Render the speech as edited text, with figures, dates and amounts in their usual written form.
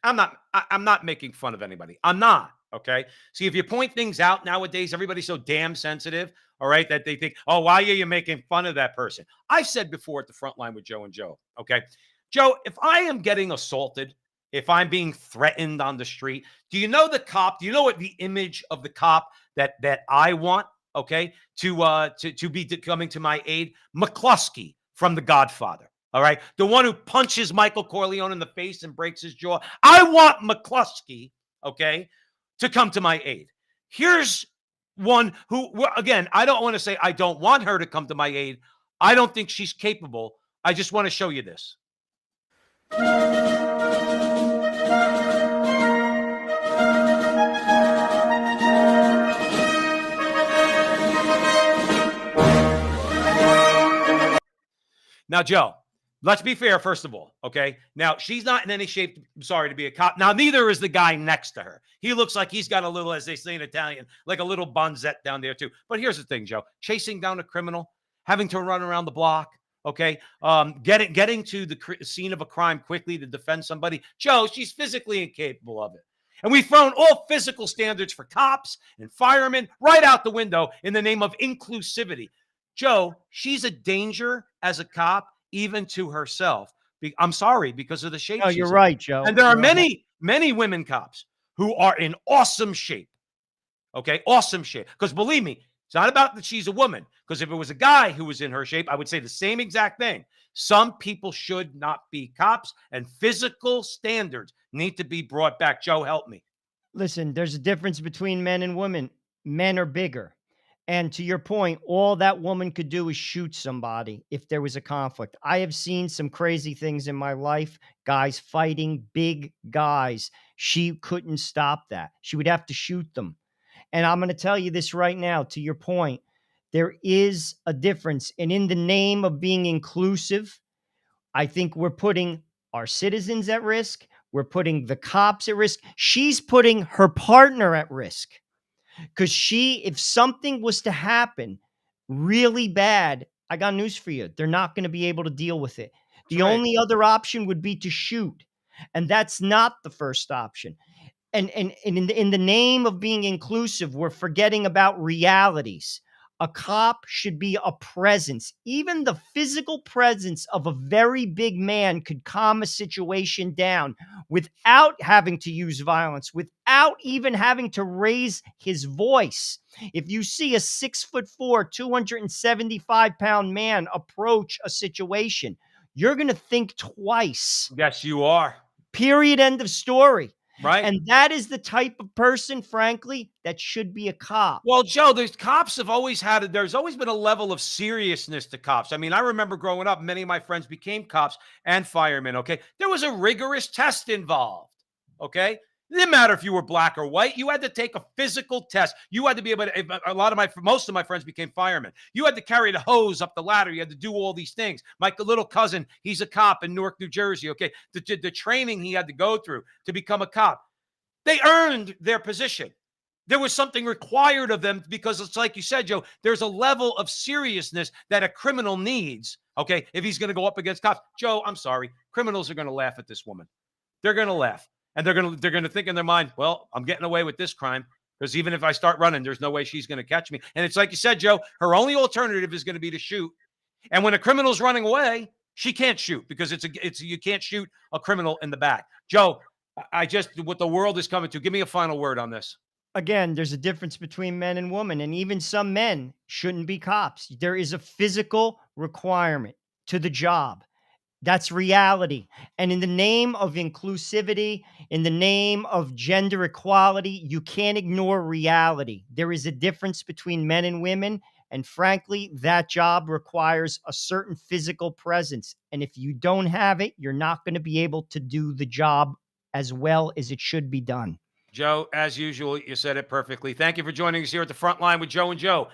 I'm not making fun of anybody. I'm not. Okay. See, if you point things out nowadays, everybody's so damn sensitive. All right, that they think, oh, why are you making fun of that person? I've said before at the front line with Joe and Joe. Okay, Joe, if I am getting assaulted, if I'm being threatened on the street, do you know the cop? Do you know what the image of the cop that I want? Okay, to be coming to my aid, McCluskey from The Godfather. All right. The one who punches Michael Corleone in the face and breaks his jaw. I want McCluskey, okay, to come to my aid. Here's one who, again, I don't want to say I don't want her to come to my aid. I don't think she's capable. I just want to show you this. Now, Joe, let's be fair, first of all, okay? Now, she's not in any shape, sorry, to be a cop. Now, neither is the guy next to her. He looks like he's got a little, as they say in Italian, like a little bonzette down there, too. But here's the thing, Joe. Chasing down a criminal, having to run around the block, okay? Getting to the scene of a crime quickly to defend somebody. Joe, she's physically incapable of it. And we've thrown all physical standards for cops and firemen right out the window in the name of inclusivity. Joe, she's a danger as a cop, even to herself. I'm sorry, because of the shape No, she's you're in. right, Joe. And there are many women cops who are in awesome shape. Okay, awesome shape. Because believe me, it's not about that she's a woman. Because if it was a guy who was in her shape, I would say the same exact thing. Some people should not be cops, and physical standards need to be brought back. Joe, help me. Listen, there's a difference between men and women. Men are bigger. And to your point, all that woman could do is shoot somebody if there was a conflict. I have seen some crazy things in my life, guys fighting big guys. She couldn't stop that. She would have to shoot them. And I'm going to tell you this right now, to your point, there is a difference. And in the name of being inclusive, I think we're putting our citizens at risk. We're putting the cops at risk. She's putting her partner at risk because if something was to happen really bad, I got news for you. They're not going to be able to deal with it. That's The right. only other option would be to shoot. And that's not the first option. And in the name of being inclusive, we're forgetting about realities. A cop should be a presence. Even the physical presence of a very big man could calm a situation down without having to use violence, without even having to raise his voice. If you see a 6'4", 275-pound man approach a situation, you're going to think twice. Yes, you are. Period. End of story. Right. And that is the type of person, frankly, that should be a cop. Well, Joe, there's cops have always had there's always been a level of seriousness to cops. I mean, I remember growing up, many of my friends became cops and firemen. Okay. There was a rigorous test involved. Okay. It didn't matter if you were black or white. You had to take a physical test. You had to be able to, most of my friends became firemen. You had to carry the hose up the ladder. You had to do all these things. My little cousin, he's a cop in Newark, New Jersey. Okay. The training he had to go through to become a cop, they earned their position. There was something required of them because it's like you said, Joe, there's a level of seriousness that a criminal needs, okay, if he's going to go up against cops. Joe, I'm sorry. Criminals are going to laugh at this woman. They're going to laugh. And they're going to think in their mind, well, I'm getting away with this crime because even if I start running, there's no way she's going to catch me. And it's like you said, Joe, her only alternative is going to be to shoot. And when a criminal's running away, she can't shoot because you can't shoot a criminal in the back. Joe, what the world is coming to, give me a final word on this. Again, there's a difference between men and women, and even some men shouldn't be cops. There is a physical requirement to the job. That's reality. And in the name of inclusivity, in the name of gender equality, you can't ignore reality. There is a difference between men and women. And frankly, that job requires a certain physical presence. And if you don't have it, you're not going to be able to do the job as well as it should be done. Joe, as usual, you said it perfectly. Thank you for joining us here at the front line with Joe and Joe.